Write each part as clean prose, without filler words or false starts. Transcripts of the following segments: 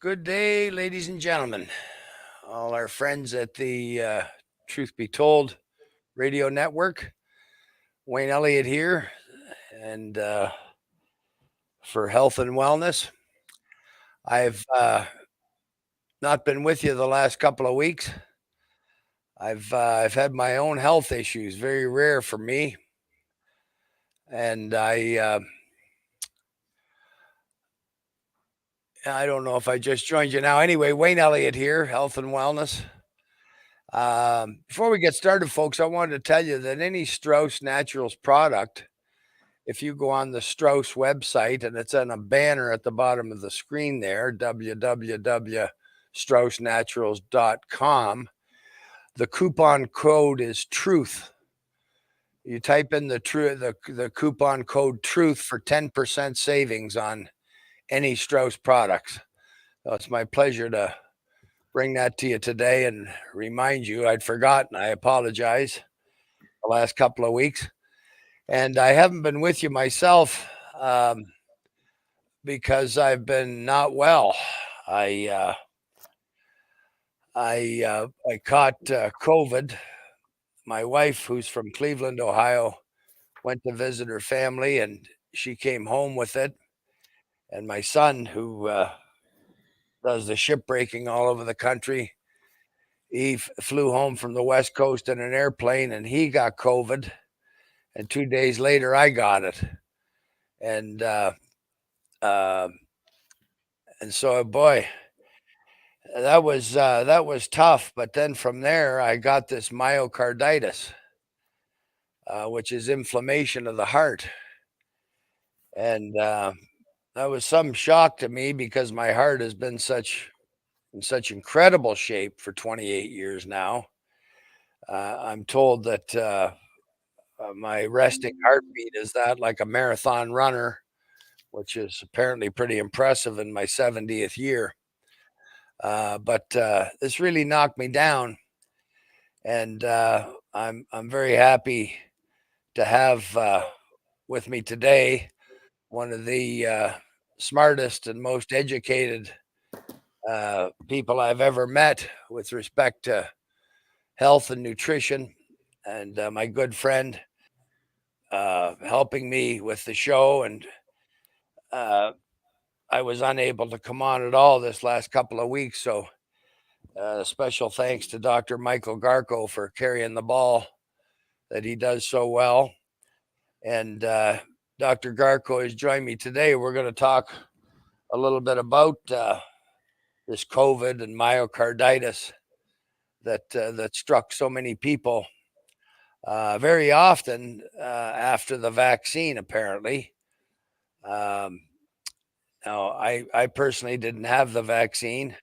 Good day, ladies and gentlemen. All our friends at the Truth Be Told radio network. Wayne Elliott here, and for health and wellness. I've not been with you the last couple of weeks. I've had my own health issues, very rare for me, and I don't know if I just joined you now. Anyway, Wayne Elliott here, health and wellness. Before we get started, folks, I wanted to tell you that any Strauss Naturals product, if you go on the Strauss website, and it's on a banner at the bottom of the screen there, www.straussnaturals.com, the coupon code is TRUTH. You type in the coupon code TRUTH for 10% savings on any Strauss products. So it's my pleasure to bring that to you today and remind you. I'd forgotten. I apologize the last couple of weeks. And I haven't been with you myself because I've been not well. I caught COVID. My wife, who's from Cleveland, Ohio, went to visit her family, and she came home with it. And my son, who does the shipbreaking all over the country, he flew home from the West Coast in an airplane, and he got COVID. And 2 days later, I got it. And uh, and so, boy, that was tough. But then from there, I got this myocarditis, which is inflammation of the heart, and that was some shock to me because my heart has been in such incredible shape for 28 years now. I'm told that my resting heartbeat is that like a marathon runner, which is apparently pretty impressive in my 70th year. But this really knocked me down, and I'm very happy to have with me today one of the smartest and most educated people I've ever met with respect to health and nutrition, and my good friend helping me with the show. And uh, I was unable to come on at all this last couple of weeks, so special thanks to Dr. Michael Garko for carrying the ball that he does so well. And Dr. Garko has joined me today. We're going to talk a little bit about this COVID and myocarditis that struck so many people very often after the vaccine, apparently. Um, Now, I personally didn't have the vaccine,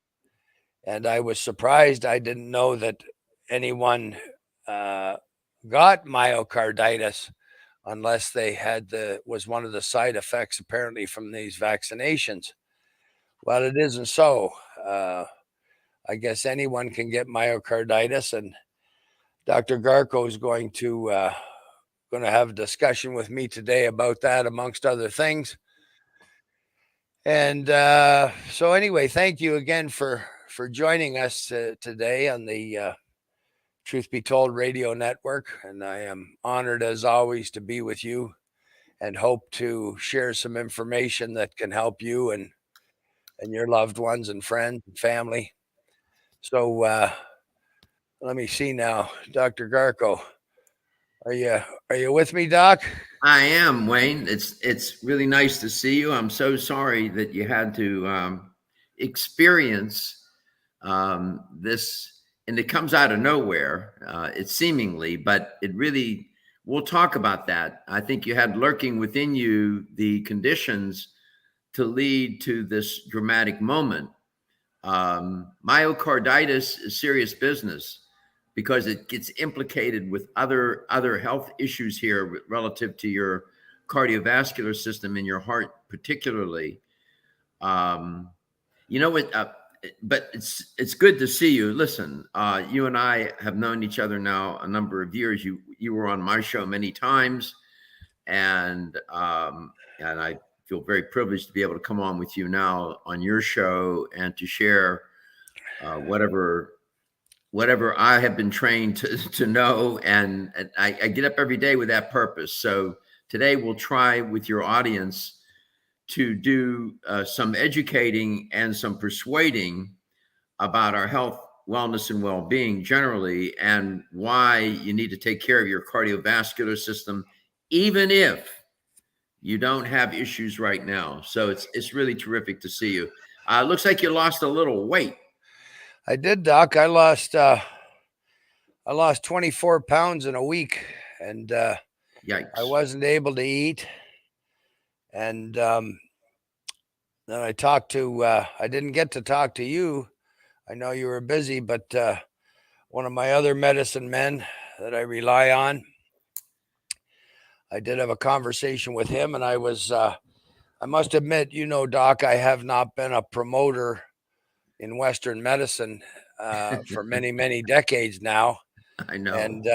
and I was surprised. I didn't know that anyone uh, got myocarditis unless they had was one of the side effects apparently from these vaccinations. Well, it isn't so. I guess anyone can get myocarditis, and Dr. Garko is going to have a discussion with me today about that, amongst other things. And so, anyway, thank you again for joining us today on the Truth Be Told radio network. And I am honored, as always, to be with you, and hope to share some information that can help you and your loved ones and friends and family. So let me see now, Dr. Garko. Are you with me, Doc? I am, Wayne. It's really nice to see you. I'm so sorry that you had to experience this, and it comes out of nowhere. It seemingly, but it really. We'll talk about that. I think you had lurking within you the conditions to lead to this dramatic moment. Myocarditis is serious business because it gets implicated with other health issues here relative to your cardiovascular system and your heart particularly. Um, you know what? But it's good to see you. Listen, you and I have known each other now a number of years. You were on my show many times, and I feel very privileged to be able to come on with you now on your show and to share whatever I have been trained to know. And I get up every day with that purpose. So today we'll try with your audience to do some educating and some persuading about our health, wellness, and well-being generally, and why you need to take care of your cardiovascular system, even if you don't have issues right now. So it's really terrific to see you. Looks like you lost a little weight. I did, Doc. I lost 24 pounds in a week, and I Yikes. wasn't able to eat. And then I didn't get to talk to you. I know you were busy, but one of my other medicine men that I rely on, I did have a conversation with him, and I must admit, Doc, I have not been a promoter in Western medicine for many, many decades now. I know. And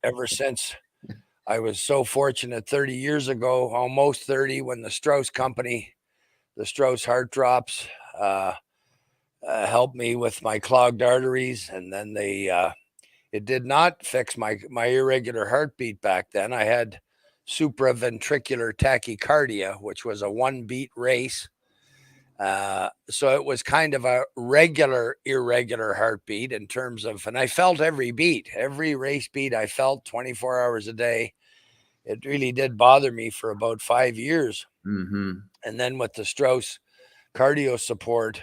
ever since I was so fortunate 30 years ago, almost 30, when the Strauss Company, the Strauss heart drops, helped me with my clogged arteries. And then it did not fix my irregular heartbeat back then. I had supraventricular tachycardia, which was a one beat race. So it was kind of a irregular heartbeat in terms of, and I felt every beat, every race beat I felt 24 hours a day. It really did bother me for about 5 years. Mm-hmm. And then with the Strauss cardio support,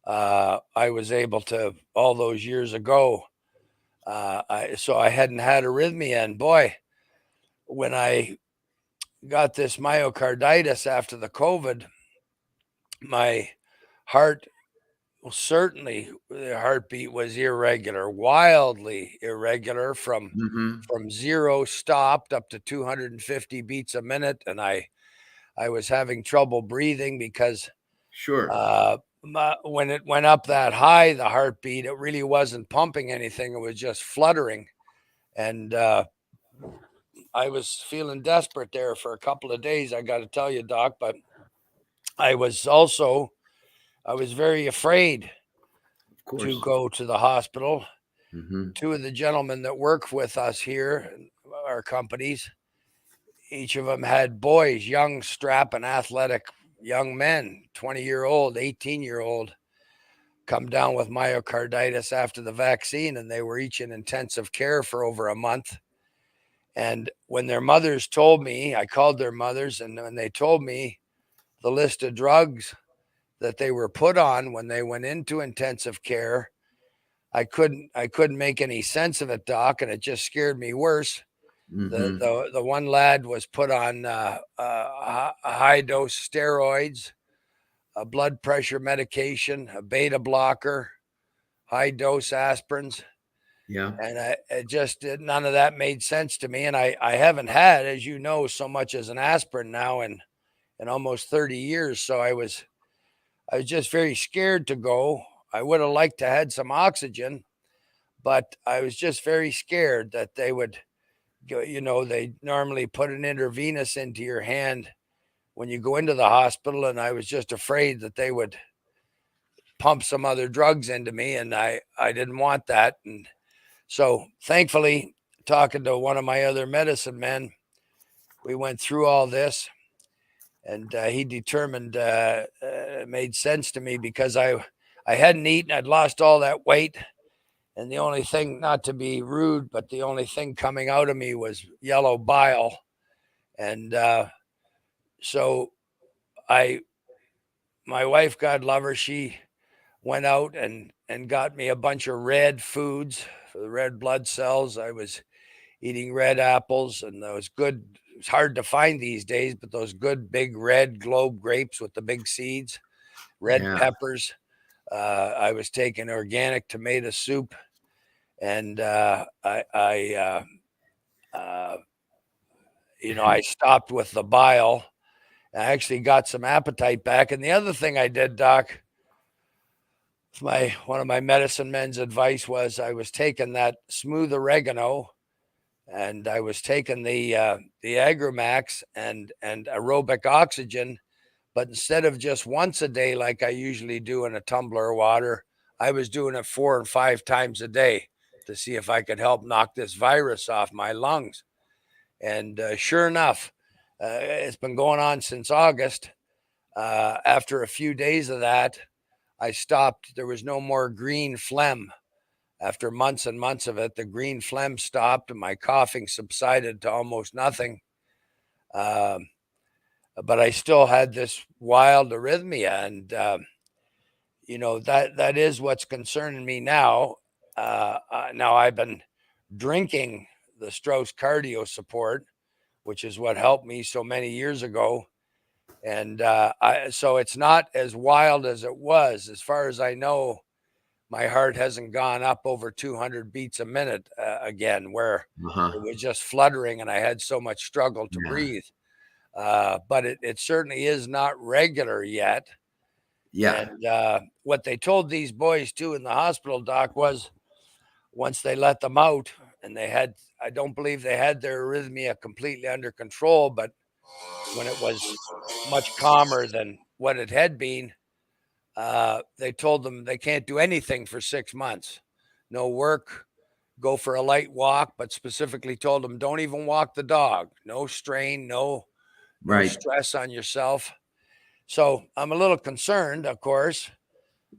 I was able to, all those years ago, so I hadn't had arrhythmia. And boy, when I got this myocarditis after the COVID, my heart, well, certainly the heartbeat was irregular, wildly irregular Mm-hmm. from zero stopped up to 250 beats a minute. And I was having trouble breathing because Sure. when it went up that high, the heartbeat, it really wasn't pumping anything. It was just fluttering. And I was feeling desperate there for a couple of days, I got to tell you, Doc. But I was also, I was very afraid Of to course. go to the hospital. Mm-hmm. Two of the gentlemen that work with us here, our companies, each of them had boys, young, strapping, athletic young men, 20-year-old, 18-year-old, come down with myocarditis after the vaccine, and they were each in intensive care for over a month. And when their mothers told me, I called their mothers, and when they told me the list of drugs that they were put on when they went into intensive care, I couldn't make any sense of it, Doc, and it just scared me worse. The Mm-hmm. the one lad was put on high dose steroids, a blood pressure medication, a beta blocker, high dose aspirins, Yeah. and none of that made sense to me. And I haven't had, as you know, so much as an aspirin now in almost 30 years. So I was just very scared to go. I would have liked to had some oxygen, but I was just very scared that they would go, they normally put an intravenous into your hand when you go into the hospital, and I was just afraid that they would pump some other drugs into me, and I didn't want that. And so thankfully, talking to one of my other medicine men, we went through all this, and he determined it made sense to me because I hadn't eaten, I'd lost all that weight. And the only thing, not to be rude, but the only thing coming out of me was yellow bile. And so I, my wife, God love her, she went out and got me a bunch of red foods for the red blood cells. I was eating red apples and those good. It's hard to find these days, but those good big red globe grapes with the big seeds, red Yeah. peppers. I was taking organic tomato soup, and uh, I stopped with the bile. I actually got some appetite back. And the other thing I did, Doc, my one of my medicine men's advice was I was taking that smooth oregano, and I was taking the Agramax and aerobic oxygen, But instead of just once a day, like I usually do in a tumbler of water, I was doing it 4 and 5 times a day to see if I could help knock this virus off my lungs. And sure enough, it's been going on since August. After a few days of that, I stopped. There was no more green phlegm. After months and months of it, the green phlegm stopped and my coughing subsided to almost nothing. Um, but I still had this wild arrhythmia, and that is what's concerning me now. Now I've been drinking the Strauss cardio support, which is what helped me so many years ago. And so it's not as wild as it was. As far as I know, my heart hasn't gone up over 200 beats a minute again, where Uh-huh. it was just fluttering and I had so much struggle to Yeah. breathe. But it certainly is not regular yet. Yeah. And what they told these boys too in the hospital, doc, was once they let them out and I don't believe they had their arrhythmia completely under control, but when it was much calmer than what it had been, they told them they can't do anything for 6 months. No work, go for a light walk, but specifically told them don't even walk the dog. No strain, no Right. stress on yourself. So I'm a little concerned, of course,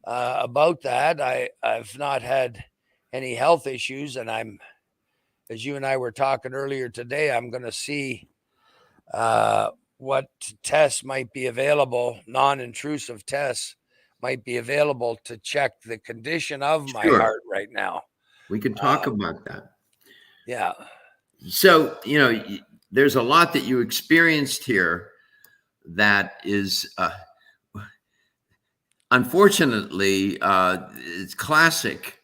about that. I've not had any health issues, and as you and I were talking earlier today, I'm going to see what tests might be available, non-intrusive tests might be available to check the condition of my Sure. heart right now. We can talk about that. Yeah. So, there's a lot that you experienced here that is, unfortunately, it's classic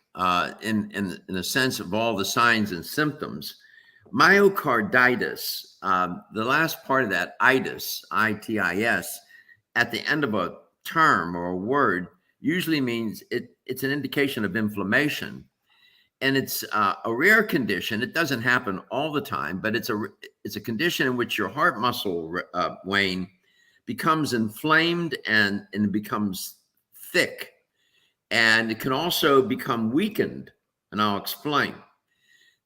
in a sense of all the signs and symptoms. Myocarditis, the last part of that, itis, I-T-I-S, at the end of a term or a word usually means it's an indication of inflammation. And it's a rare condition. It doesn't happen all the time, but it's a condition in which your heart muscle, Wayne, becomes inflamed and it becomes thick, and it can also become weakened. And I'll explain.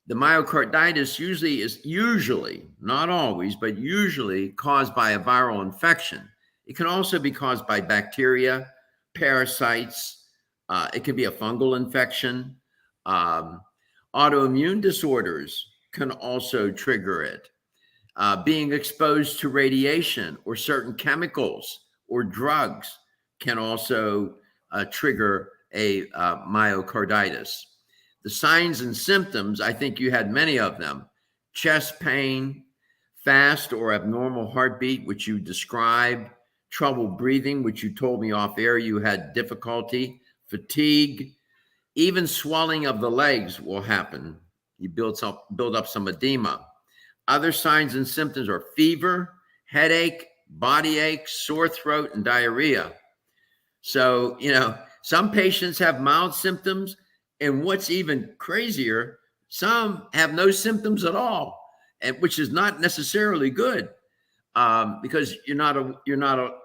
The myocarditis usually, not always, but usually caused by a viral infection. It can also be caused by bacteria, parasites. It can be a fungal infection. Autoimmune disorders can also trigger it. Being exposed to radiation or certain chemicals or drugs can also trigger a myocarditis. The signs and symptoms, I think you had many of them: chest pain, fast or abnormal heartbeat, which you described, trouble breathing, which you told me off air you had difficulty, fatigue, even swelling of the legs will happen. You build up some edema. Other signs and symptoms are fever, headache, body ache, sore throat, and diarrhea. So, some patients have mild symptoms, and what's even crazier, some have no symptoms at all, and which is not necessarily good, because you're not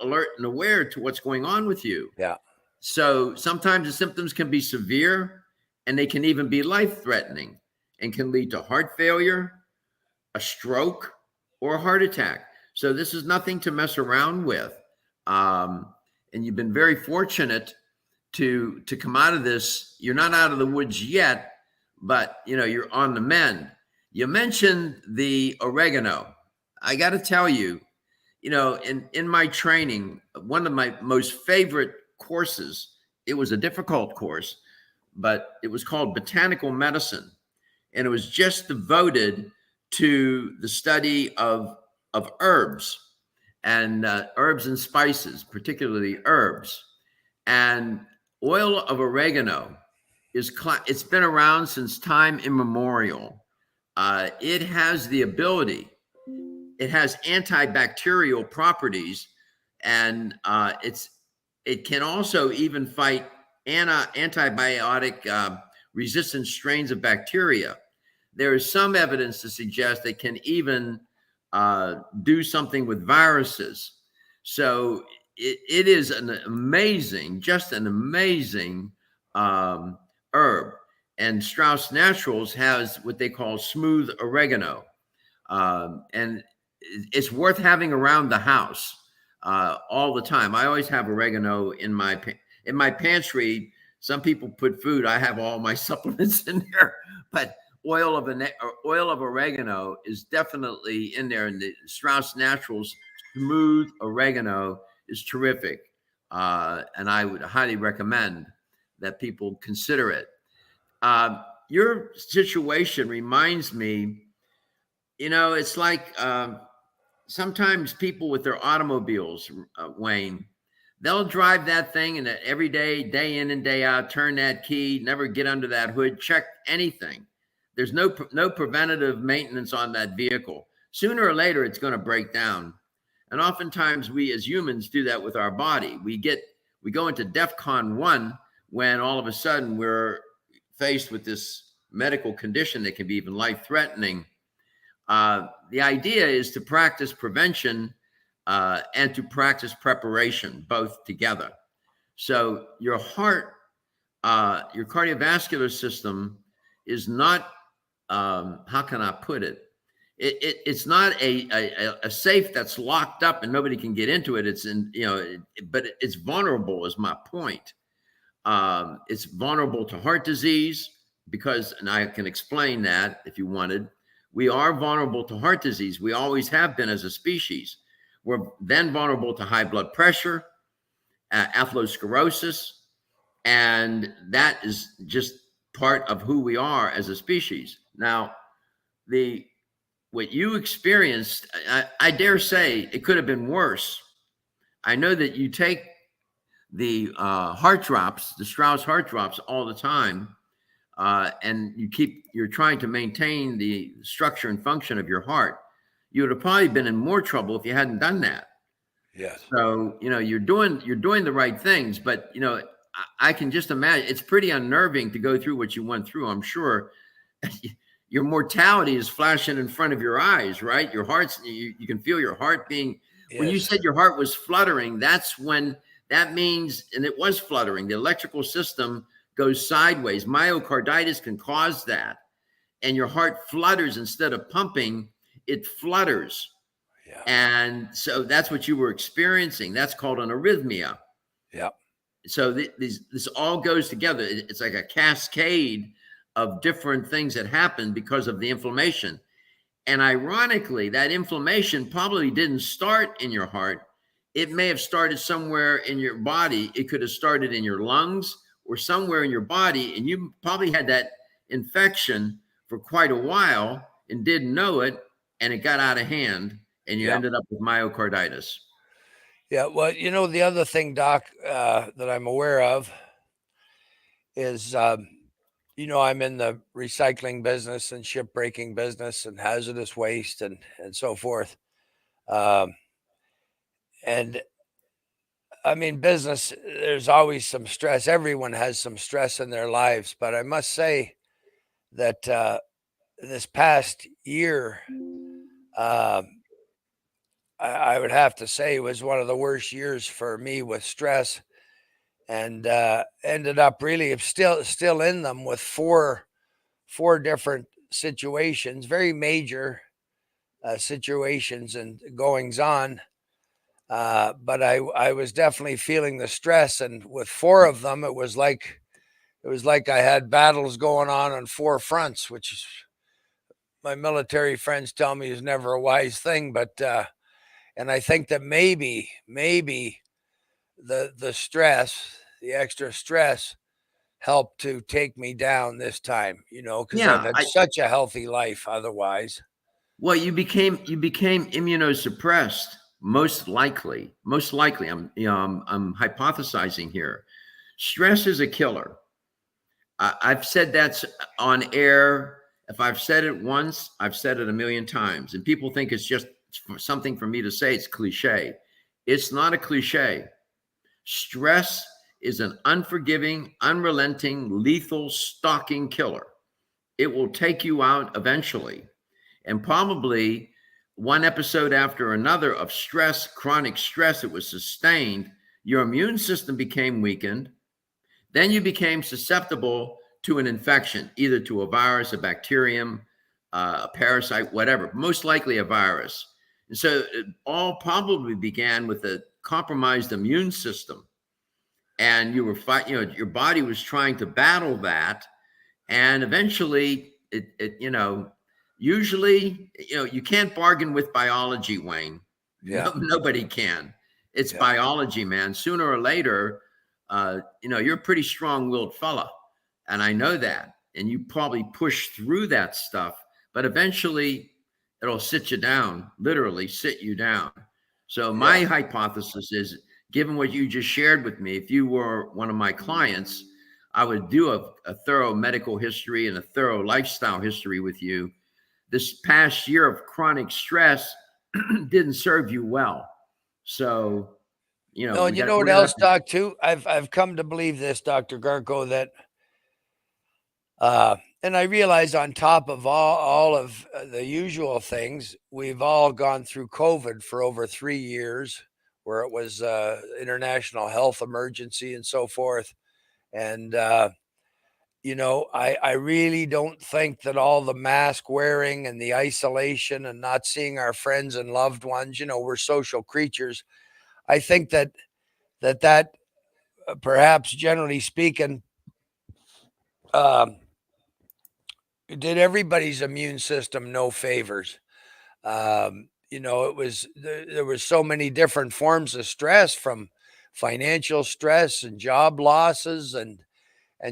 alert and aware to what's going on with you. Yeah. So sometimes the symptoms can be severe, and they can even be life-threatening, and can lead to heart failure, a stroke, or a heart attack. So this is nothing to mess around with. And you've been very fortunate to come out of this. You're not out of the woods yet, but you're on the mend. You mentioned the oregano. I got to tell you, in my training, one of my most favorite courses, it was a difficult course, but it was called Botanical Medicine. And it was just devoted to the study of herbs and herbs and spices, particularly herbs. And oil of oregano it's been around since time immemorial. It has the ability, it has antibacterial properties, and it can also even fight antibiotic resistant strains of bacteria. There is some evidence to suggest it can even do something with viruses. So it is an amazing, just an amazing herb. And Strauss Naturals has what they call smooth oregano. And it's worth having around the house all the time. I always have oregano in my pantry. Some people put food. I have all my supplements in there, but oil of oregano is definitely in there. And the Strauss Naturals smooth oregano is terrific, and I would highly recommend that people consider it. Your situation reminds me, it's like sometimes people with their automobiles, Wayne, they'll drive that thing and every day in and day out, turn that key, never get under that hood, check anything. There's no preventative maintenance on that vehicle. Sooner or later, it's going to break down. And oftentimes we as humans do that with our body. We go into DEFCON 1 when all of a sudden we're faced with this medical condition that can be even life-threatening. The idea is to practice prevention and to practice preparation, both together. So your heart, your cardiovascular system is not, how can I put it? It's not a safe that's locked up and nobody can get into it. It's but it's vulnerable is my point. It's vulnerable to heart disease because, and I can explain that if you wanted, we are vulnerable to heart disease. We always have been as a species. We're then vulnerable to high blood pressure, atherosclerosis, and that is just part of who we are as a species. Now, what you experienced, I dare say it could have been worse. I know that you take the heart drops, the Strauss heart drops all the time, and you're trying to maintain the structure and function of your heart. You would have probably been in more trouble if you hadn't done that. Yes. So, you're doing the right things, but, I can just imagine it's pretty unnerving to go through what you went through. I'm sure your mortality is flashing in front of your eyes, right? Your heart's, you can feel your heart being, yes. When you said your heart was fluttering, that means, and it was fluttering, the electrical system goes sideways. Myocarditis can cause that. And your heart flutters instead of pumping, it flutters. Yeah. And so that's what you were experiencing. That's called an arrhythmia. Yeah. So this all goes together. It's like a cascade of different things that happen because of the inflammation. And ironically, that inflammation probably didn't start in your heart. It may have started somewhere in your body. It could have started in your lungs or somewhere in your body. And you probably had that infection for quite a while and didn't know it. And it got out of hand and you ended up with myocarditis. Yeah. Well, the other thing, Doc, that I'm aware of is, I'm in the recycling business and shipbreaking business and hazardous waste and so forth. And I mean, business, there's always some stress. Everyone has some stress in their lives. But I must say that this past year, I would have to say was one of the worst years for me with stress, and ended up really still in them with four different situations, very major situations and goings on. But I was definitely feeling the stress, and with four of them, it was like I had battles going on four fronts, which my military friends tell me is never a wise thing. But and I think that maybe the stress, the extra stress, helped to take me down this time, because I've had such a healthy life otherwise. Well, you became immunosuppressed, most likely. I'm hypothesizing here. Stress is a killer. I've said that on air. If I've said it once, I've said it a million times. And people think it's just something for me to say. It's cliche. It's not a cliche. Stress is an unforgiving, unrelenting, lethal, stalking killer. It will take you out eventually. And probably one episode after another of stress, chronic stress that was sustained, your immune system became weakened. Then you became susceptible to an infection, either to a virus, a bacterium, a parasite, whatever, most likely a virus. And so it all probably began with a compromised immune system. And you were fighting, your body was trying to battle that. And eventually usually, you can't bargain with biology, Wayne. Yeah. Nobody can. It's Yeah. biology, man. Sooner or later, you're a pretty strong-willed fella, and I know that. And you probably push through that stuff, but eventually it'll sit you down, literally sit you down. So my Yeah. hypothesis is, given what you just shared with me, if you were one of my clients, I would do a thorough medical history and a thorough lifestyle history with you. This past year of chronic stress didn't serve you well. So, No, and you know we're what gonna have else, to, Doc, too? I've come to believe this, Dr. Garko, that and I realize on top of all of the usual things, we've all gone through COVID for over 3 years, where it was international health emergency and so forth. And I really don't think that all the mask wearing and the isolation and not seeing our friends and loved ones, we're social creatures. I think that perhaps generally speaking, um, did everybody's immune system no favors. There was so many different forms of stress, from financial stress and job losses and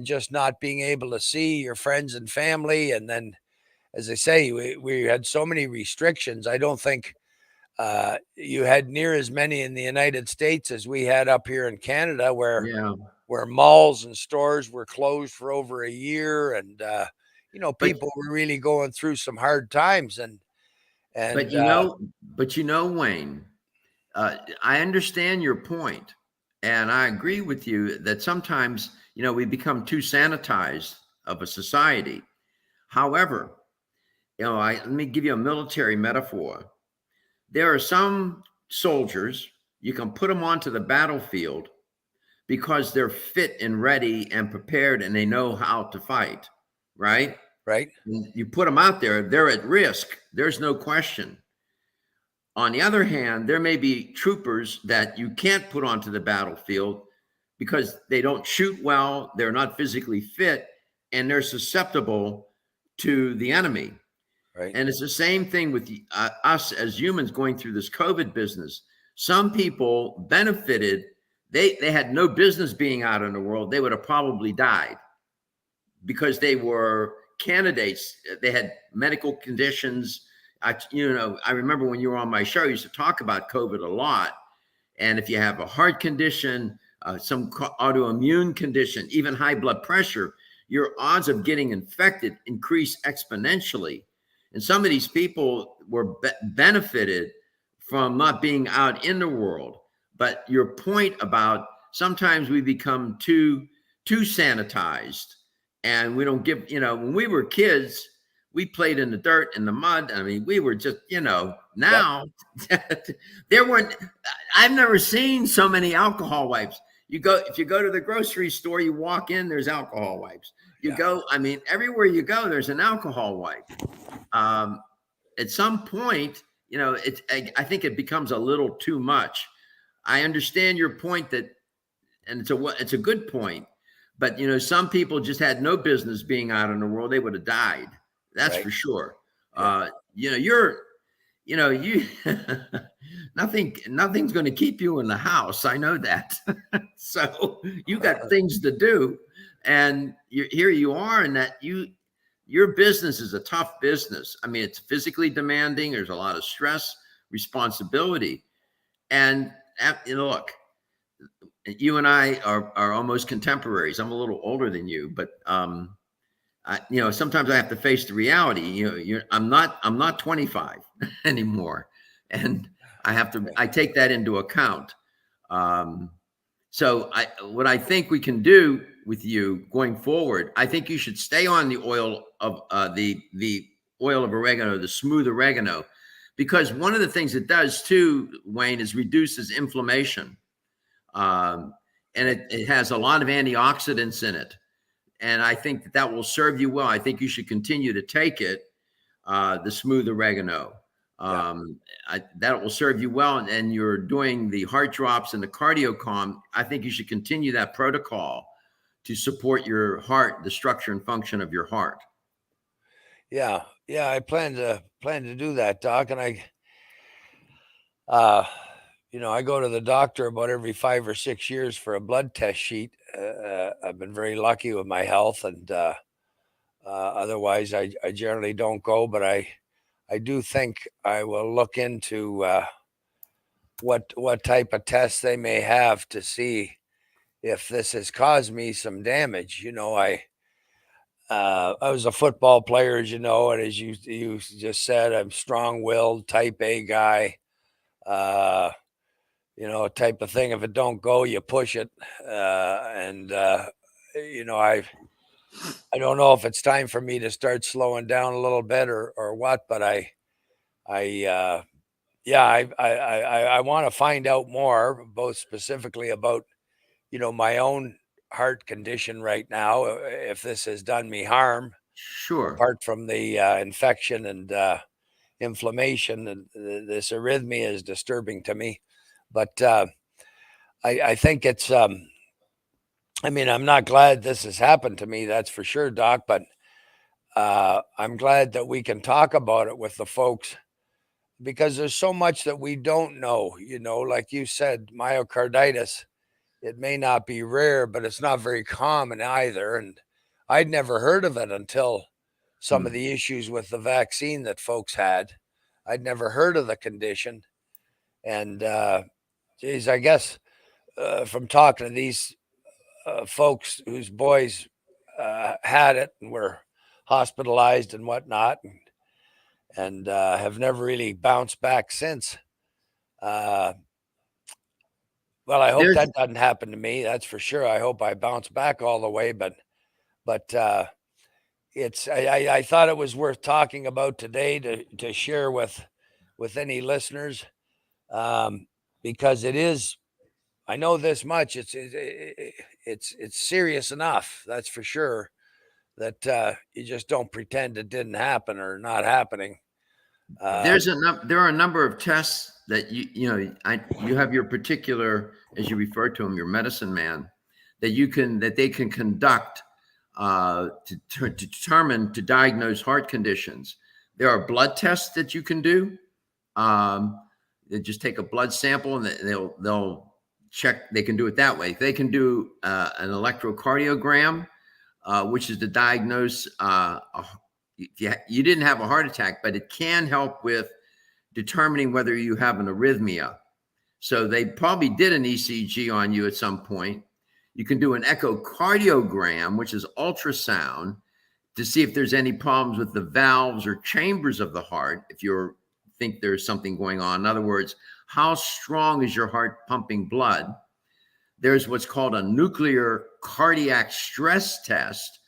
just not being able to see your friends and family. And then, as I say, we had so many restrictions. I don't think you had near as many in the United States as we had up here in Canada, yeah. where malls and stores were closed for over a year, and But people were really going through some hard times. And but and you know, but Wayne, I understand your point, and I agree with you that sometimes we become too sanitized of a society. However, let me give you a military metaphor. There are some soldiers, you can put them onto the battlefield because they're fit and ready and prepared and they know how to fight, right? right, You put them out there, they're at risk. There's no question. On the other hand, there may be troopers that you can't put onto the battlefield because they don't shoot well, they're not physically fit, and they're susceptible to the enemy. right, And it's the same thing with us as humans going through this COVID business. Some people benefited. They had no business being out in the world. They would have probably died because they were candidates. They had medical conditions. I remember when you were on my show, you used to talk about COVID a lot. And if you have a heart condition, some autoimmune condition, even high blood pressure, your odds of getting infected increase exponentially. And some of these people were benefited from not being out in the world. But your point about sometimes we become too sanitized, and we don't give, when we were kids, we played in the dirt, in the mud. I mean, we were just, yep, now there weren't, I've never seen so many alcohol wipes. If you go to the grocery store, you walk in, there's alcohol wipes. yeah, I mean, everywhere you go, there's an alcohol wipe. At some point, I think it becomes a little too much. I understand your point and it's a good point, but some people just had no business being out in the world. They would have died. That's right, for sure. yeah, You nothing's going to keep you in the house. I know that. So you got things to do, and here you are, and your business is a tough business. I mean, it's physically demanding. There's a lot of stress, responsibility, and look, you and I are almost contemporaries. I'm a little older than you, but sometimes I have to face the reality. I'm not 25 anymore, and I take that into account. So what I think we can do with you going forward, I think you should stay on the oil of the oil of oregano, the smooth oregano, because one of the things it does too, Wayne, is reduces inflammation. And it has a lot of antioxidants in it. And I think that will serve you well. I think you should continue to take it, the smooth oregano. That will serve you well. And you're doing the heart drops and the cardio calm. I think you should continue that protocol to support your heart, the structure and function of your heart. Yeah, I plan to do that, Doc. And I go to the doctor about every 5 or 6 years for a blood test sheet. I've been very lucky with my health, and otherwise, I generally don't go. But I do think I will look into what type of tests they may have to see if this has caused me some damage. I was a football player, as you know, and as you just said, I'm strong-willed, type A guy. Uh, type of thing. If it don't go, you push it. And I don't know if it's time for me to start slowing down a little bit or what, but I want to find out more, both specifically about, my own heart condition right now, if this has done me harm, Sure. apart from the infection and inflammation. And this arrhythmia is disturbing to me. But I think it's, I'm not glad this has happened to me, that's for sure, Doc, but I'm glad that we can talk about it with the folks, because there's so much that we don't know. Like you said, myocarditis, it may not be rare, but it's not very common either. And I'd never heard of it until some of the issues with the vaccine that folks had. I'd never heard of the condition. And, geez, I guess from talking to these folks whose boys had it and were hospitalized and whatnot, and have never really bounced back since. Well, I hope There's that doesn't happen to me. That's for sure. I hope I bounce back all the way. But I thought it was worth talking about today to share with any listeners, because it is. I know this much. It's serious enough. That's for sure. That you just don't pretend it didn't happen or not happening. there are a number of tests that you have your particular, as you refer to them, your medicine man, that they can conduct to determine, to diagnose heart conditions. There are blood tests that you can do. They just take a blood sample and they'll check. They can do it that way. They can do an electrocardiogram, which is to diagnose you didn't have a heart attack, but it can help with determining whether you have an arrhythmia. So they probably did an ECG on you at some point. You can do an echocardiogram, which is ultrasound, to see if there's any problems with the valves or chambers of the heart, if you think there's something going on. In other words, how strong is your heart pumping blood? There's what's called a nuclear cardiac stress test,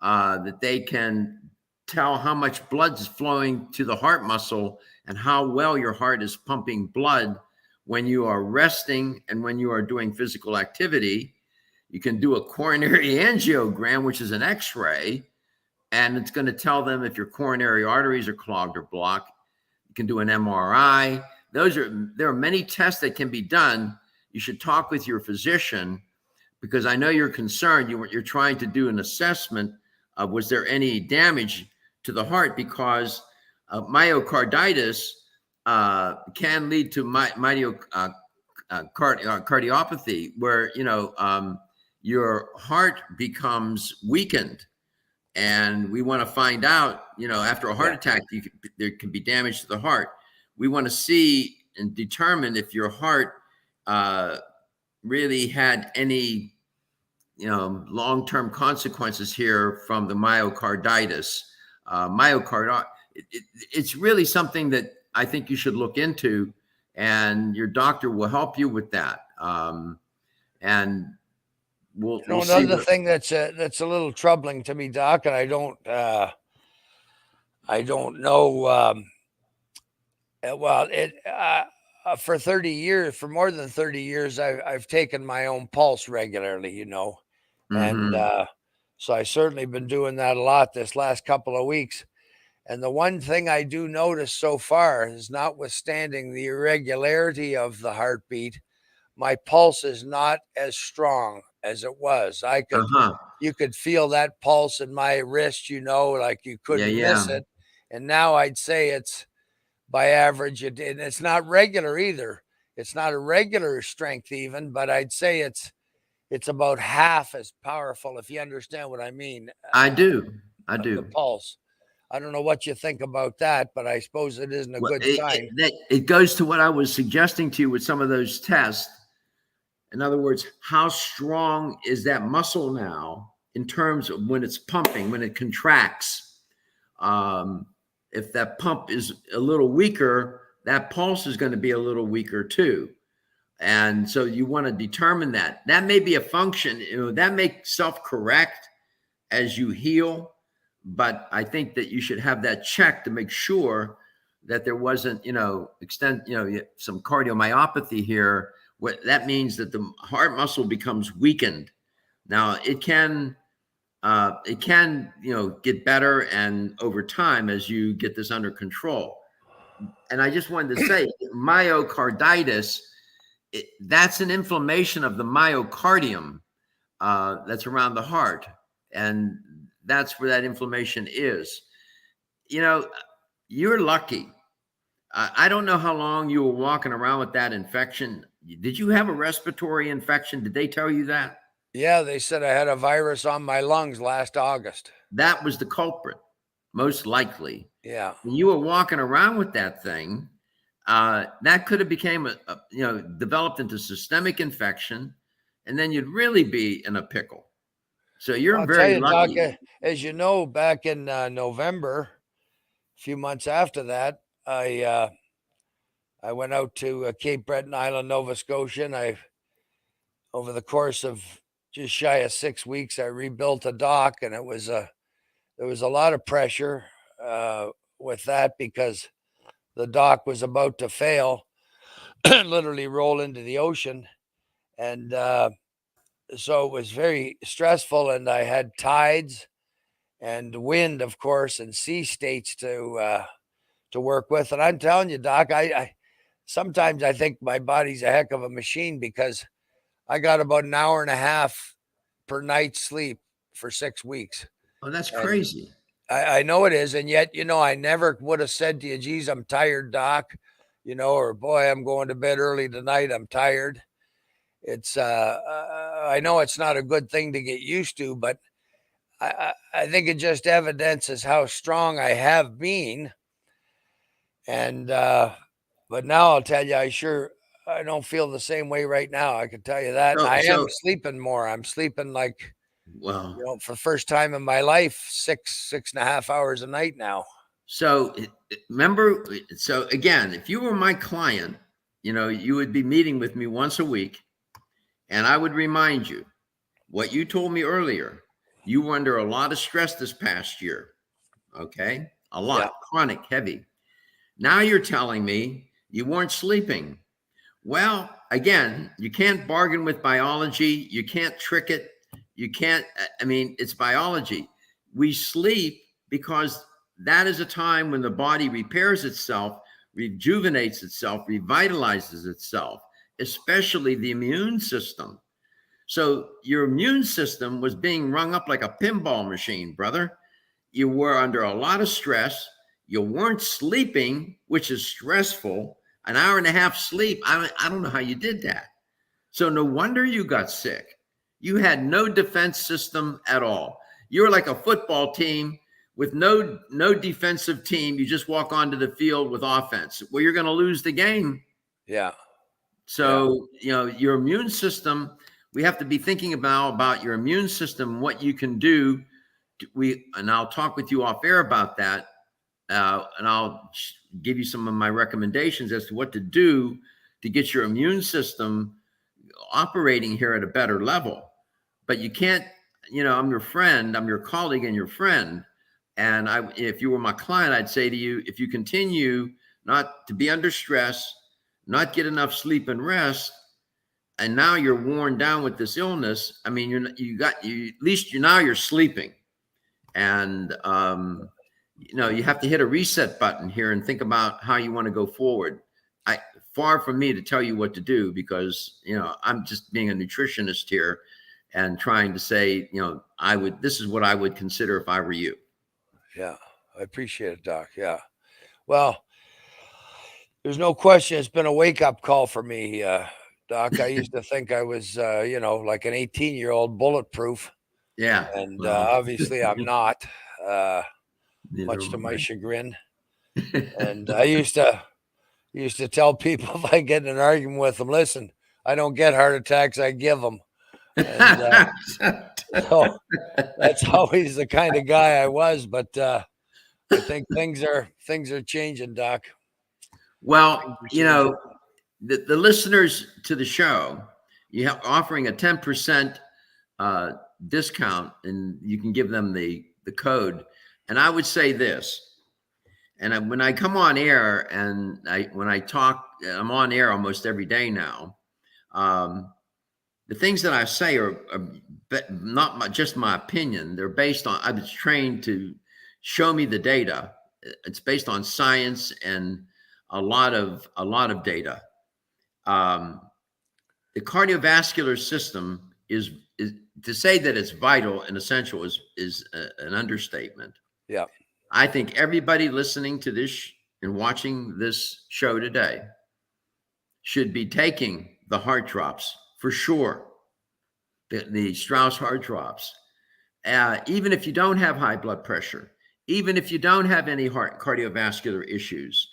that they can tell how much blood is flowing to the heart muscle and how well your heart is pumping blood when you are resting and when you are doing physical activity. You can do a coronary angiogram, which is an X-ray, and it's going to tell them if your coronary arteries are clogged or blocked. You can do an MRI. There are many tests that can be done. You should talk with your physician, because I know you're concerned. You're trying to do an assessment of, was there any damage to the heart, because myocarditis can lead to cardiopathy, where your heart becomes weakened. And we want to find out, after a heart attack, there can be damage to the heart. We want to see and determine if your heart really had any long-term consequences here from the myocarditis. It's really something that I think you should look into, and your doctor will help you with that. And we'll see. Another thing that's a little troubling to me, Doc, and I don't know Well, for 30 years, for more than 30 years, I've taken my own pulse regularly, and Mm-hmm. so I certainly been doing that a lot this last couple of weeks. And the one thing I do notice so far is, notwithstanding the irregularity of the heartbeat, my pulse is not as strong as it was. Uh-huh. You could feel that pulse in my wrist, like you Yeah, couldn't miss yeah. it. And now I'd say it's by average, and it's not regular either. It's not a regular strength even, but I'd say it's about half as powerful, if you understand what I mean, I do. I the do. pulse. I don't know what you think about that, but I suppose it isn't a Well, good sign. it goes to what I was suggesting to you with some of those tests. In other words, how strong is that muscle now in terms of when it's pumping, when it contracts? Um, if that pump is a little weaker, that pulse is going to be a little weaker too. And so you want to determine that. That may be a function, that may self-correct as you heal, but I think that you should have that check to make sure that there wasn't, some cardiomyopathy here. What that means, that the heart muscle becomes weakened. Now it can, get better and over time as you get this under control. And I just wanted to say, myocarditis, that's an inflammation of the myocardium that's around the heart. And that's where that inflammation is. You're lucky. I don't know how long you were walking around with that infection. Did you have a respiratory infection? Did they tell you that? Yeah, they said I had a virus on my lungs last August. That was the culprit, most likely. Yeah. When you were walking around with that thing, that could have became developed into systemic infection, and then you'd really be in a pickle. So you're Well, I'll tell very you, Doc, lucky. as you know, back in November, a few months after that, I went out to Cape Breton Island, Nova Scotia, and over the course of just shy of 6 weeks, I rebuilt a dock, and there was a lot of pressure with that, because the dock was about to fail, literally roll into the ocean, and so it was very stressful, and I had tides and wind, of course, and sea states to work with. And I'm telling you, Doc, I sometimes I think my body's a heck of a machine, because I got about an hour and a half per night sleep for 6 weeks. Oh, that's And crazy. I know it is. And yet, I never would have said to you, geez, I'm tired, Doc, or boy, I'm going to bed early tonight. I'm tired. I know it's not a good thing to get used to, but I think it just evidences how strong I have been. And, but now I'll tell you, I don't feel the same way right now. I can tell you that. And So, I am so sleeping more. I'm sleeping like, well, for the first time in my life, 6.5 hours a night now. so remember. So again, if you were my client, you would be meeting with me once a week, and I would remind you what you told me earlier. You were under a lot of stress this past year. Okay, a Yeah. lot, chronic, heavy. Now you're telling me you weren't sleeping. Well, again, you can't bargain with biology. You can't trick it. You can't, I mean, it's biology. We sleep because that is a time when the body repairs itself, rejuvenates itself, revitalizes itself, especially the immune system. So your immune system was being rung up like a pinball machine, brother. You were under a lot of stress. You weren't sleeping, which is stressful. An hour and a half sleep. I don't know how you did that. So no wonder you got sick. You had no defense system at all. You're like a football team with no defensive team. You just walk onto the field with offense. Well, you're going to lose the game. Yeah. So, your immune system, we have to be thinking about your immune system, what you can do. And I'll talk with you off air about that. And I'll give you some of my recommendations as to what to do to get your immune system operating here at a better level. But you can't, I'm your friend, I'm your colleague and your friend. And if you were my client, I'd say to you, if you continue not to be under stress, not get enough sleep and rest, and now you're worn down with this illness. I mean, you at least now you're sleeping, and you have to hit a reset button here and think about how you want to go forward. I Far from me to tell you what to do, because I'm just being a nutritionist here and trying to say, this is what I would consider if I were you. Yeah, I appreciate it, Doc. Yeah. Well, there's no question it's been a wake-up call for me, Doc. I used to think I was, like an 18-year-old bulletproof, Yeah. and Well, obviously I'm not, uh, neither much to am my I. chagrin. And I used to tell people if I get in an argument with them, listen, I don't get heart attacks, I give them. And so that's always the kind of guy I was. But I think things are changing, Doc. Well, Things are changing. the listeners to the show, you have offering a 10% uh, discount, and you can give them the code. And I would say this, and when I come on air and when I talk, I'm on air almost every day now. Um, the things that I say are not just my opinion. They're based on, I was trained to show me the data. It's based on science and a lot of data. Um, the cardiovascular system is to say that it's vital and essential is an understatement. Yeah. I think everybody listening to this and watching this show today should be taking the heart drops for sure, the Strauss heart drops. Even if you don't have high blood pressure, even if you don't have any heart cardiovascular issues,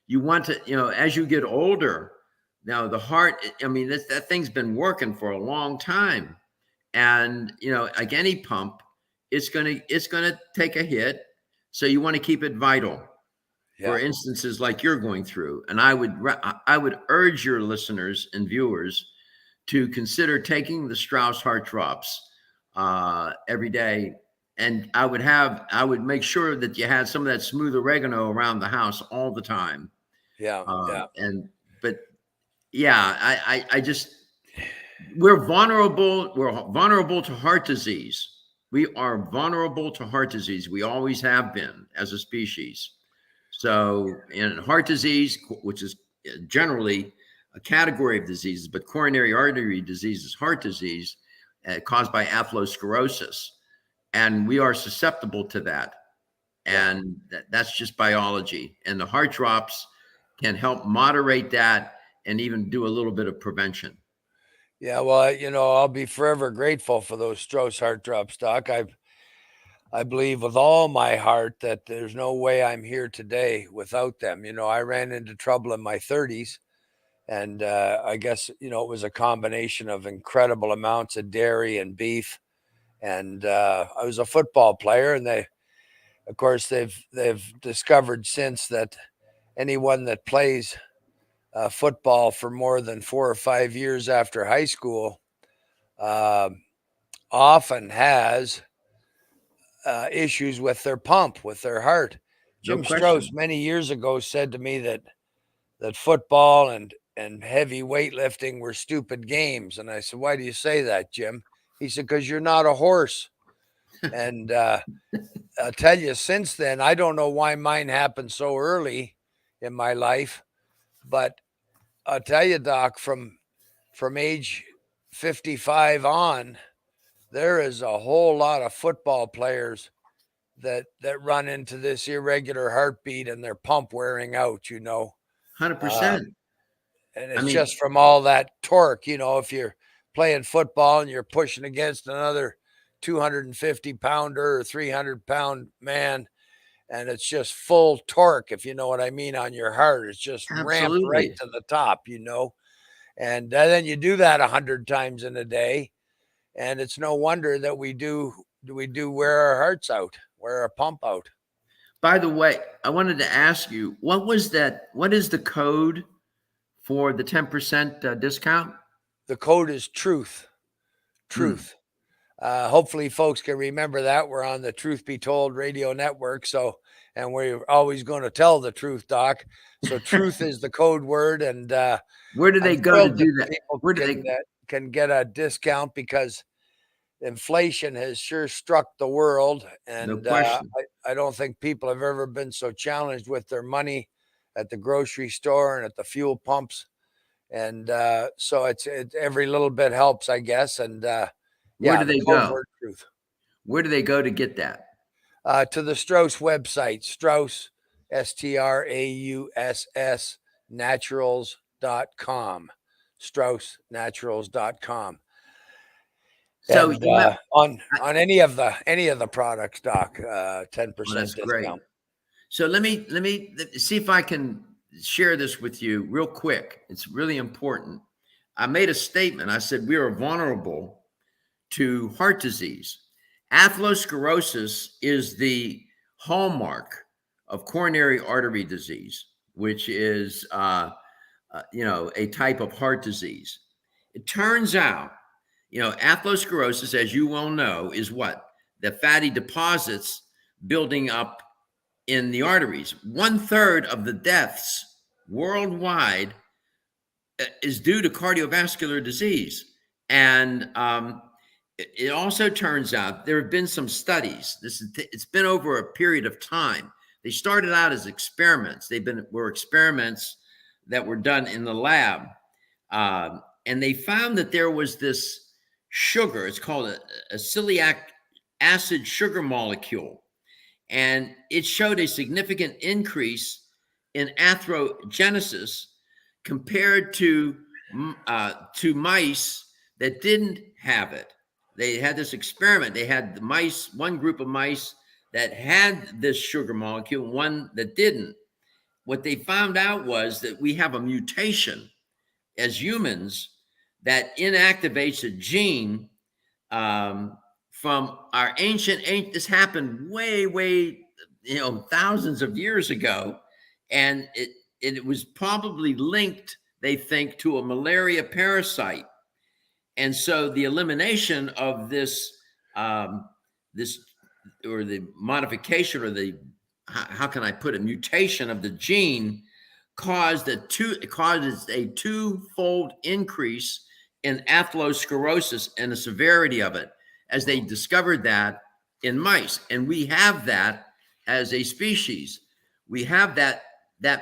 you want to, as you get older, now the heart, I mean, that thing's been working for a long time. And, like any pump, it's gonna take a hit. So you want to keep it vital Yeah. for instances like you're going through. And I would urge your listeners and viewers to consider taking the Strauss heart drops every day. And I would make sure that you had some of that smooth oregano around the house all the time. Yeah. Uh, Yeah. and but yeah, I just we're vulnerable. We're vulnerable to heart disease. We are vulnerable to heart disease. We always have been as a species. So, in heart disease, which is generally a category of diseases, but coronary artery disease is heart disease caused by atherosclerosis. And we are susceptible to that. Yeah. And that's just biology. And the heart drops can help moderate that and even do a little bit of prevention. Yeah. Well, I'll be forever grateful for those Strauss heart drops, Doc. I believe with all my heart that there's no way I'm here today without them. I ran into trouble in my 30s, and I guess it was a combination of incredible amounts of dairy and beef. And I was a football player, and of course, they've discovered since that anyone that plays football for more than 4 or 5 years after high school uh, often has issues with their pump, with their heart. No Jim Strauss question. many years ago said to me that football and heavy weightlifting were stupid games, and I said, "Why do you say that, Jim?" He said, "Because you're not a horse." And I'll tell you, since then, I don't know why mine happened so early in my life, but I'll tell you, Doc, from age 55 on, there is a whole lot of football players that run into this irregular heartbeat and their pump wearing out. Uh, 100%. and I it's mean, just from all that torque. If you're playing football and you're pushing against another 250 pounder or 300-pound man, and it's just full torque, if you know what I mean, on your heart. It's just ramped right absolutely. to the top. And then you do that 100 times in a day, and it's no wonder that we do wear our hearts out, wear our pump out. By the way, I wanted to ask you, what was that? What is the code for the 10% discount? The code is truth. Hmm. Truth. Hopefully folks can remember that. We're on the Truth Be Told radio network. So, and we're always going to tell the truth, Doc. So truth is the code word. And Where do they I'm go to thrilled that do that? people Where do they? can get a discount because inflation has sure struck the world. No And question. I don't think people have ever been so challenged with their money at the grocery store and at the fuel pumps. And so every little bit helps, I guess. And Where do the they code go? word truth. Where do they go to get that? To the Strauss website, Strauss, Strauss, naturals.com, straussnaturals.com. So And you met, on any of the products, Doc, well, 10% that's great. discount. So let me see if I can share this with you real quick. It's really important. I made a statement. I said we are vulnerable to heart disease. Atherosclerosis is the hallmark of coronary artery disease, which is a type of heart disease. It turns out, atherosclerosis, as you well know, is what? The fatty deposits building up in the arteries. 1/3 of the deaths worldwide is due to cardiovascular disease. And it also turns out there have been some studies. It's been over a period of time. They started out as experiments. Were experiments that were done in the lab, and they found that there was this sugar. It's called a celiac acid sugar molecule, and it showed a significant increase in atherogenesis compared to mice that didn't have it. They had this experiment. They had the mice, one group of mice that had this sugar molecule, one that didn't. What they found out was that we have a mutation as humans that inactivates a gene from our ancient. This happened way, thousands of years ago, and it was probably linked, they think, to a malaria parasite. And so the elimination of this or the modification, or the, how can I put it, mutation of the gene causes a twofold increase in atherosclerosis and the severity of it, as they discovered that in mice. And we have that as a species. We have that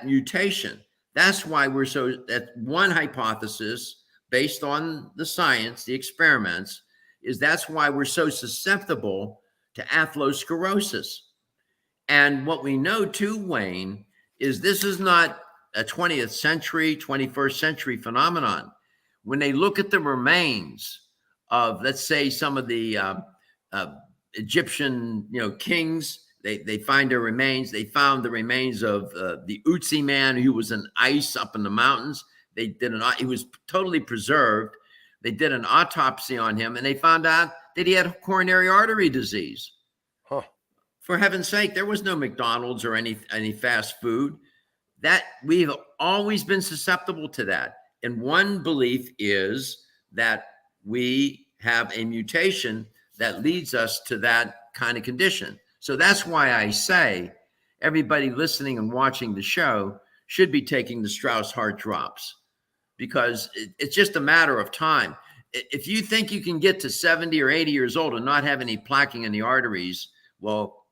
mutation. That's why that one hypothesis based on the science, the experiments, is that's why we're so susceptible to atherosclerosis. And what we know too, Wayne, is this is not a 20th century, 21st century phenomenon. When they look at the remains of, let's say, some of the Egyptian, kings, they find their remains. They found the remains of the Utsi man who was in ice up in the mountains. He was totally preserved. They did an autopsy on him, and they found out that he had coronary artery disease. Huh. For heaven's sake, there was no McDonald's or any fast food. That we've always been susceptible to that. And one belief is that we have a mutation that leads us to that kind of condition. So that's why I say everybody listening and watching the show should be taking the Strauss Heart Drops, because it's just a matter of time. If you think you can get to 70 or 80 years old and not have any plaquing in the arteries, well,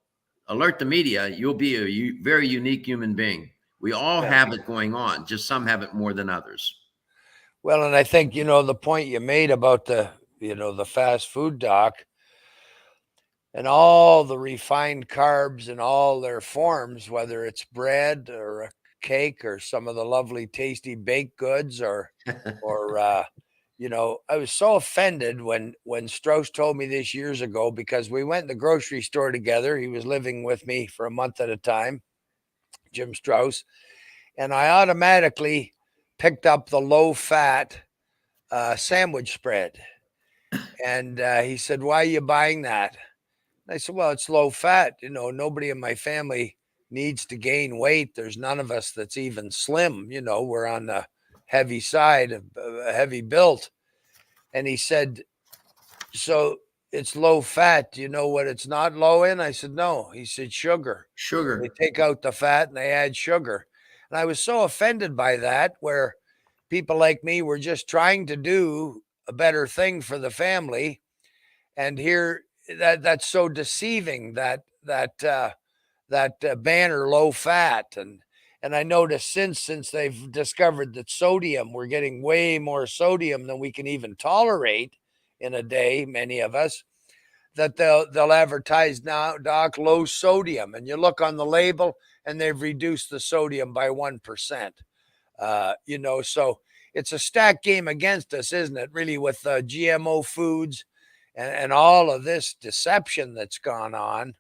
alert the media. You'll be a very unique human being. We all have it going on, just some have it more than others. Well, and I think, the point you made about the fast food, Doc, and all the refined carbs in all their forms, whether it's bread or a cake or some of the lovely, tasty baked goods or I was so offended when Strauss told me this years ago, because we went in the grocery store together. He was living with me for a month at a time, Jim Strauss, and I automatically picked up the low-fat sandwich spread. And he said, "Why are you buying that?" And I said, "Well, it's low fat. Nobody in my family needs to gain weight. There's none of us that's even slim. We're on the heavy side, heavy built." And he said, "So it's low fat. Do you know what it's not low in? I said, no. He said, sugar. They Sugar. take out the fat and they add sugar. And I was so offended by that, where people like me were just trying to do a better thing for the family. And here, that's so deceiving, that banner low fat. And I noticed since they've discovered that sodium, we're getting way more sodium than we can even tolerate in a day, many of us, that they'll advertise now, doc, low sodium, and you look on the label and they've reduced the sodium by 1%. So it's a stacked game against us, isn't it? Really, with GMO foods and all of this deception that's gone on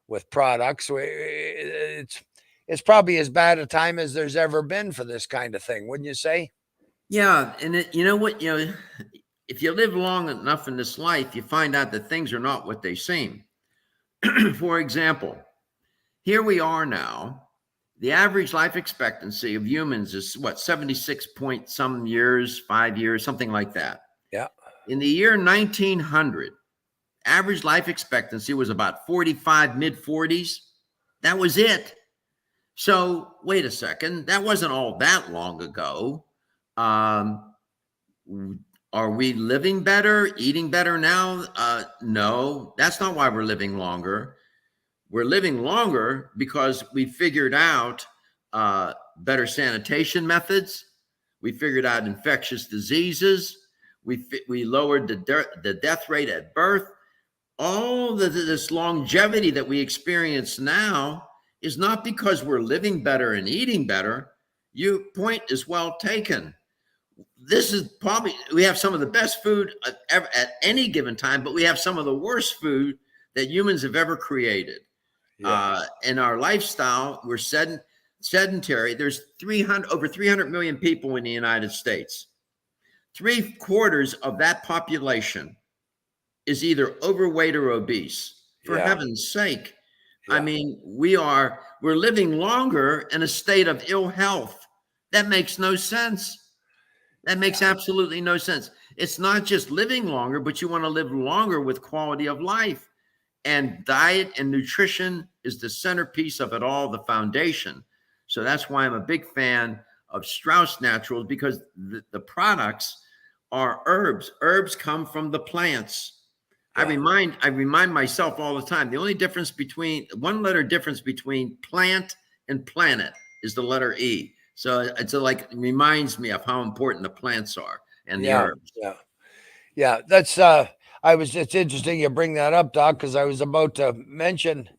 with products. It's probably as bad a time as there's ever been for this kind of thing, wouldn't you say? Yeah, and you know what? If you live long enough in this life, you find out that things are not what they seem. For example, here we are now. The average life expectancy of humans is what, 76 point some years, 5 years, something like that. Yeah. In the year 1900, average life expectancy was about 45, mid 40s. That was it. So wait a second, that wasn't all that long ago. Are we living better, eating better now? No, that's not why we're living longer. We're living longer because we figured out better sanitation methods. We figured out infectious diseases. We lowered the death rate at birth. All this longevity that we experience now is not because we're living better and eating better. Your point is well taken. This is probably, we have some of the best food at any given time, but we have some of the worst food that humans have ever created. Yeah. In our lifestyle, we're sedentary. There's over 300 million people in the United States. 3/4 of that population is either overweight or obese. For heaven's sake. Yeah. I mean, we're living longer in a state of ill health. That makes no sense. That makes absolutely no sense. It's not just living longer, but you want to live longer with quality of life. And diet and nutrition is the centerpiece of it all, the foundation. So that's why I'm a big fan of Strauss Naturals, because the products are herbs. Herbs come from the plants. Yeah. I remind myself all the time, the only difference between, one letter difference between plant and planet is the letter E. So it's like, it reminds me of how important the plants are and the herbs. Yeah. That's it's interesting you bring that up, Doc, because I was about to mention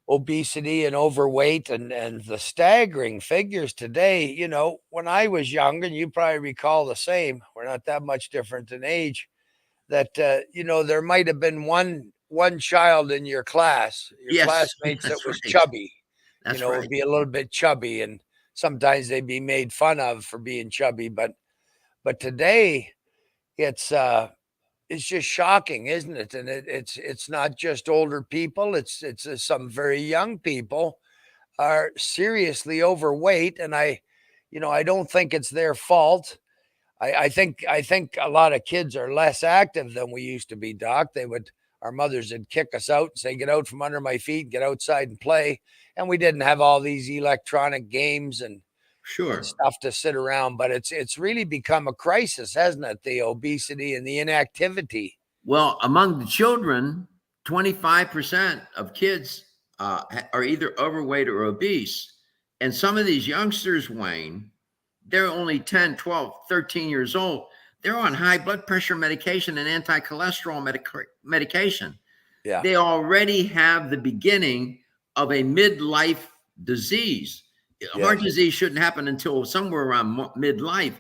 obesity and overweight and the staggering figures today. You know, when I was young, and you probably recall the same, we're not that much different in age, that there might have been one child in your class, your classmates, that was chubby. That's would be a little bit chubby, and sometimes they'd be made fun of for being chubby. But today, it's just shocking, isn't it? And it's not just older people. It's some very young people are seriously overweight, and I don't think it's their fault. I think a lot of kids are less active than we used to be, Doc. Our mothers would kick us out and say, "Get out from under my feet, get outside and play." And we didn't have all these electronic games and stuff to sit around. But it's really become a crisis, hasn't it? The obesity and the inactivity. Well, among the children, 25% of kids are either overweight or obese. And some of these youngsters, Wayne, they're only 10, 12, 13 years old. They're on high blood pressure medication and anti-cholesterol medication. Yeah. They already have the beginning of a midlife disease. Heart disease shouldn't happen until somewhere around midlife.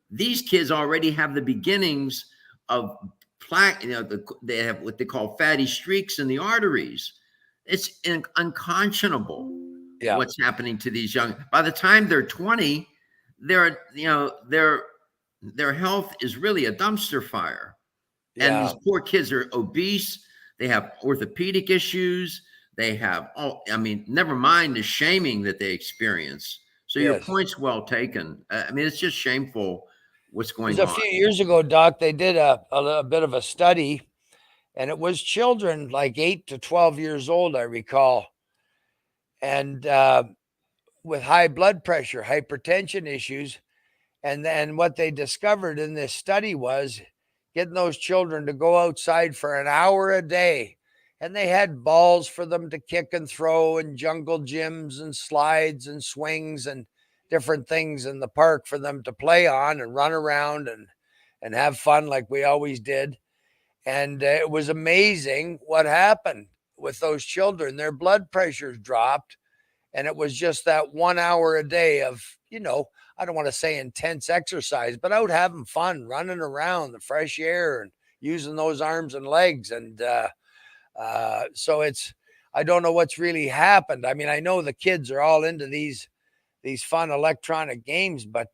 These kids already have the beginnings of plaque. They have what they call fatty streaks in the arteries. It's unconscionable what's happening to these young. By the time they're 20, their health is really a dumpster fire. Yeah. And these poor kids are obese. They have orthopedic issues. They have, never mind the shaming that they experience. So your point's well taken. It's just shameful what's going on. A few years ago, Doc, they did a bit of a study, and it was children like 8 to 12 years old, I recall, and with high blood pressure, hypertension issues. And then what they discovered in this study was getting those children to go outside for an hour a day. And they had balls for them to kick and throw, and jungle gyms and slides and swings and different things in the park for them to play on and run around and have fun like we always did. And it was amazing what happened with those children. Their blood pressures dropped, and it was just that 1 hour a day of, I don't want to say intense exercise, but out having fun, running around the fresh air and using those arms and legs. And so I don't know what's really happened. I mean, I know the kids are all into these fun electronic games, but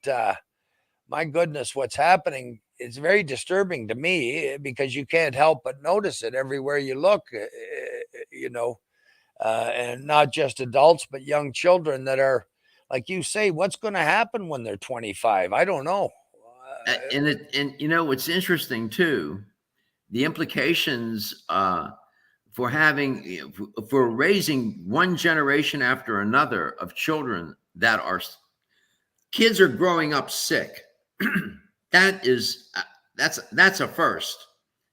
my goodness, what's happening is very disturbing to me, because you can't help but notice it everywhere you look, you know, and not just adults, but young children that are, like you say, what's going to happen when they're 25? I don't know. And what's interesting too, the implications for for raising one generation after another of children that are kids are growing up sick. That's a first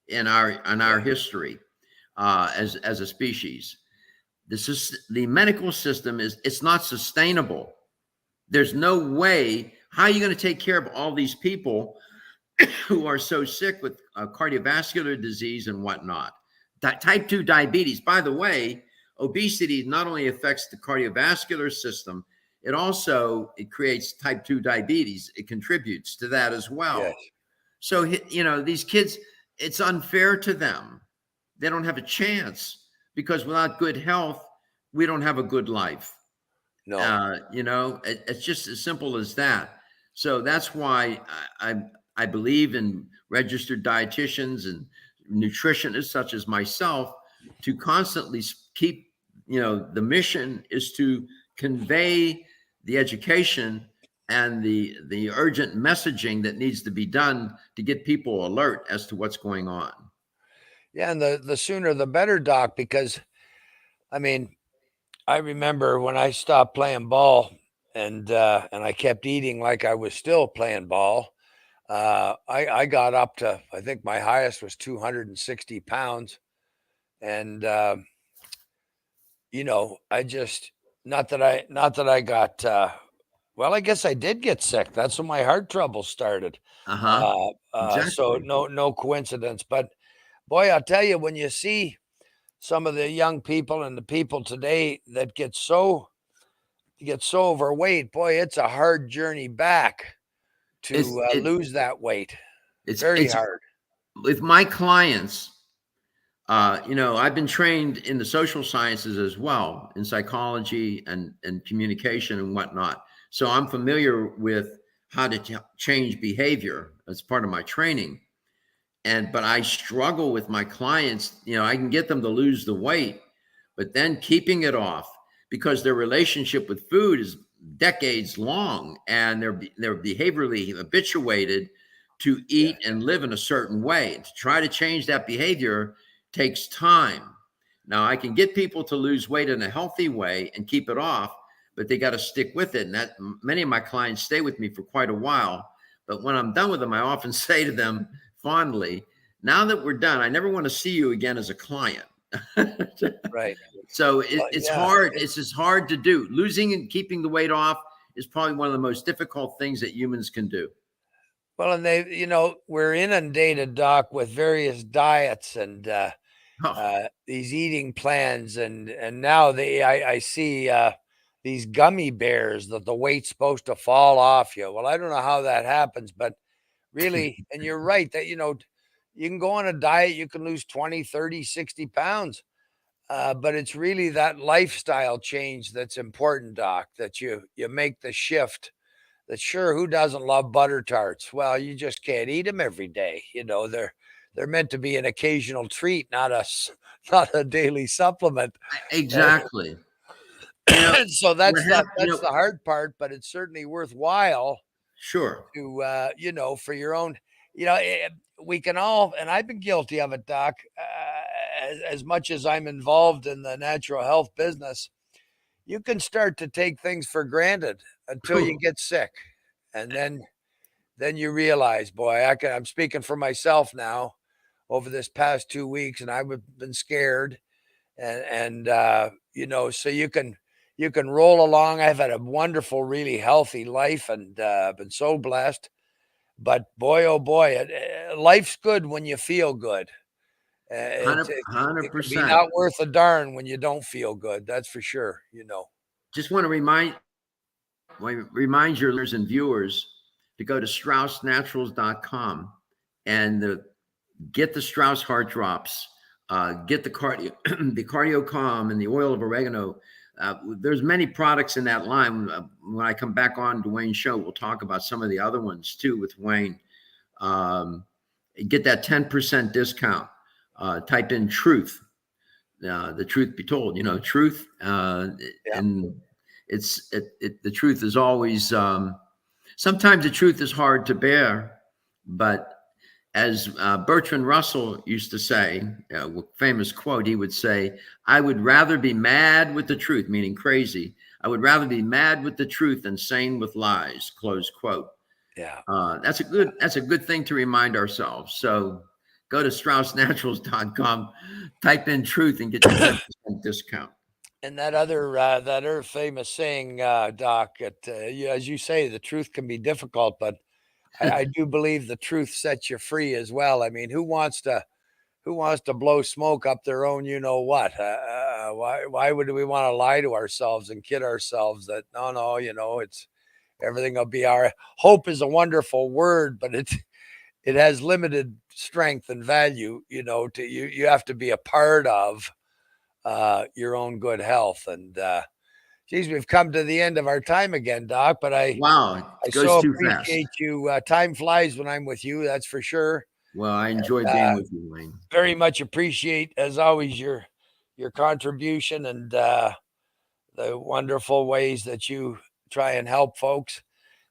in our history as a species. The medical system it's not sustainable. There's no way. How are you going to take care of all these people who are so sick with cardiovascular disease and whatnot? Type 2 diabetes, by the way, obesity not only affects the cardiovascular system, it creates type 2 diabetes. It contributes to that as well. Yes. So, these kids, it's unfair to them. They don't have a chance, because without good health, we don't have a good life. No. It's just as simple as that. So that's why I believe in registered dietitians and nutritionists such as myself to constantly keep, the mission is to convey the education and the urgent messaging that needs to be done to get people alert as to what's going on. Yeah, and the sooner the better, Doc, because I mean, I remember when I stopped playing ball, and I kept eating like I was still playing ball. I got up to, I think my highest was 260 pounds, and I just, not that I got. Well, I guess I did get sick. That's when my heart trouble started. Uh-huh. So Exactly. no coincidence. But boy, I'll tell you, when you see some of the young people and the people today that get so overweight, boy, it's a hard journey back It's to it lose that weight. Very it's hard. with my clients. I've been trained in the social sciences as well, in psychology and communication and whatnot. So I'm familiar with how to change behavior as part of my training. But I struggle with my clients. I can get them to lose the weight, but then keeping it off, because their relationship with food is decades long, and they're behaviorally habituated to Yeah. eat and live in a certain way. And to try to change that behavior takes time. Now, I can get people to lose weight in a healthy way and keep it off, but they got to stick with it. And that many of my clients stay with me for quite a while. But when I'm done with them, I often say to them fondly, now that we're done, I never want to see you again as a client. Right. So Well, it's yeah. hard. It's just hard to do. Losing and keeping the weight off is probably one of the most difficult things that humans can do. Well, and we're inundated, Doc, with various diets and Oh, these eating plans, and now I see these gummy bears that the weight's supposed to fall off you. Well, I don't know how that happens, but really, and you're right that you can go on a diet, you can lose 20, 30, 60 pounds. But it's really that lifestyle change that's important, Doc, that you make the shift. That, sure, who doesn't love butter tarts? Well, you just can't eat them every day. They're meant to be an occasional treat, not a daily supplement. And exactly. You know so what that's the happened? that's the hard part, but it's certainly worthwhile Sure. to for your own. We can all, and I've been guilty of it, Doc. as much as I'm involved in the natural health business, you can start to take things for granted until you get sick. And then you realize, boy, I'm speaking for myself now over this past 2 weeks, and I've been scared. And so you can roll along. I've had a wonderful, really healthy life, and been so blessed. But boy, oh boy, life's good when you feel good. It can be 100%. not worth a darn when you don't feel good. That's for sure. Just want to remind your listeners and viewers to go to straussnaturals.com and get the Strauss heart drops, get the cardio, the cardio calm, and the oil of oregano. There's many products in that line. When I come back on Dwayne's show, we'll talk about some of the other ones too with Wayne. Get that 10% discount. Type in truth. The truth be told, truth, and the truth is always. Sometimes the truth is hard to bear, but as Bertrand Russell used to say, a famous quote, he would say, "I would rather be mad with the truth," meaning crazy. "I would rather be mad with the truth than sane with lies." Close quote. Yeah. That's a good thing to remind ourselves. So go to straussnaturals.com, type in truth, and get your 10% discount. And that other famous saying, Doc, as you say, the truth can be difficult, but I do believe the truth sets you free as well. I mean, who wants to blow smoke up their own, what? Why would we want to lie to ourselves and kid ourselves that no, it's everything will be all right. Hope is a wonderful word, but it has limited strength and value. You have to be a part of your own good health. And geez, we've come to the end of our time again, Doc. But Wow, I it goes so too fast. appreciate you. Time flies when I'm with you. That's for sure. Well, I enjoy being with you, Wayne. Very much appreciate, as always, your contribution and the wonderful ways that you try and help folks.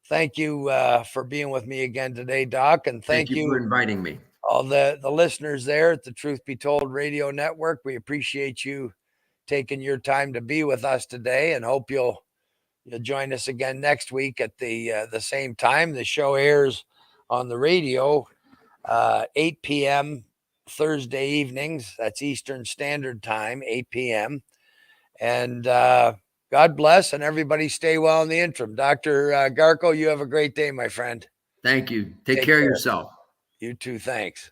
Thank you for being with me again today, Doc, and Thank thank you for you inviting me. all the listeners there at the Truth Be Told Radio Network. We appreciate you taking your time to be with us today, and hope you'll join us again next week at the same time. The show airs on the radio 8 p.m. Thursday evenings. That's Eastern Standard Time, 8 p.m. And God bless, and everybody stay well in the interim. Dr. Garko, you have a great day, my friend. Thank you. Take care of yourself. You too. Thanks.